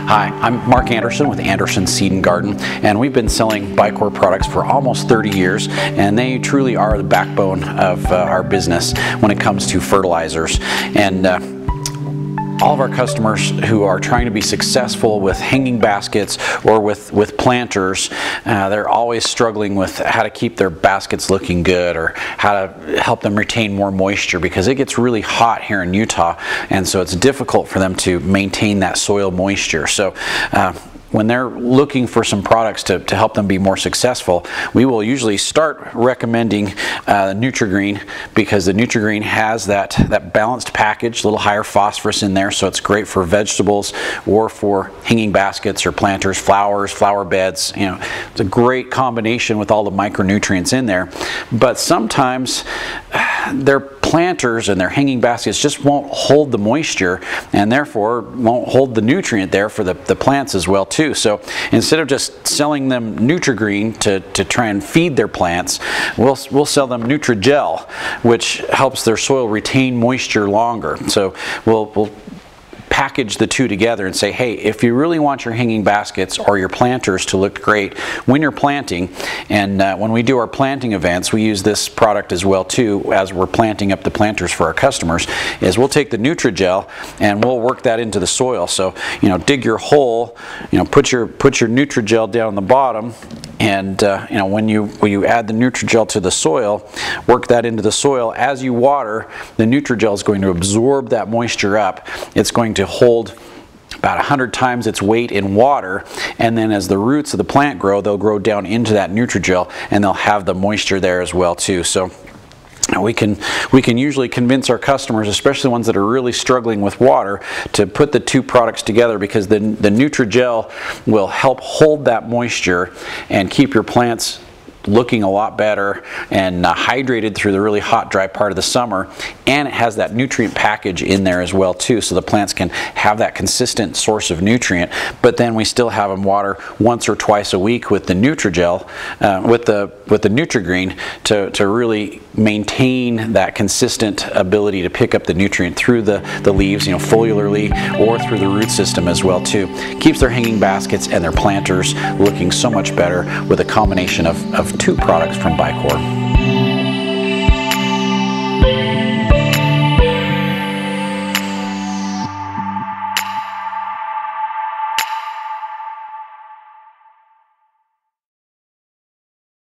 Hi, I'm Mark Anderson with Anderson Seed and Garden, and we've been selling Baicor products for almost 30 years, and they truly are the backbone of our business when it comes to fertilizers. And all of our customers who are trying to be successful with hanging baskets or with planters, they're always struggling with how to keep their baskets looking good or how to help them retain more moisture, because it gets really hot here in Utah, and so it's difficult for them to maintain that soil moisture. So when they're looking for some products to help them be more successful, we will usually start recommending Nutragreen, because the Nutragreen has that balanced package, a little higher phosphorus in there, so it's great for vegetables or for hanging baskets or planters, flowers, flower beds. You know, it's a great combination with all the micronutrients in there. But sometimes their planters and their hanging baskets just won't hold the moisture, and therefore won't hold the nutrient there for the plants as well too. So instead of just selling them Nutragreen to try and feed their plants, we'll sell them Nutragel, which helps their soil retain moisture longer. So we'll package the two together and say, hey, if you really want your hanging baskets or your planters to look great when you're planting, and when we do our planting events, we use this product as well too, as we're planting up the planters for our customers, is we'll take the Nutragel and we'll work that into the soil. So, you know, dig your hole, you know, put your Nutragel down the bottom, and you know, when you add the Nutragel to the soil, work that into the soil. As you water, the Nutragel is going to absorb that moisture up. It's going to hold about 100 times its weight in water, and then as the roots of the plant grow, they'll grow down into that Nutragel, and they'll have the moisture there as well too. So we can usually convince our customers, especially ones that are really struggling with water, to put the two products together, because the Nutragel will help hold that moisture and keep your plants looking a lot better and hydrated through the really hot, dry part of the summer. And it has that nutrient package in there as well too, so the plants can have that consistent source of nutrient. But then we still have them water once or twice a week with the Nutragel, with the Nutragreen, to really maintain that consistent ability to pick up the nutrient through the leaves, you know, foliarly, or through the root system as well too. Keeps their hanging baskets and their planters looking so much better with a combination of two products from Baicor.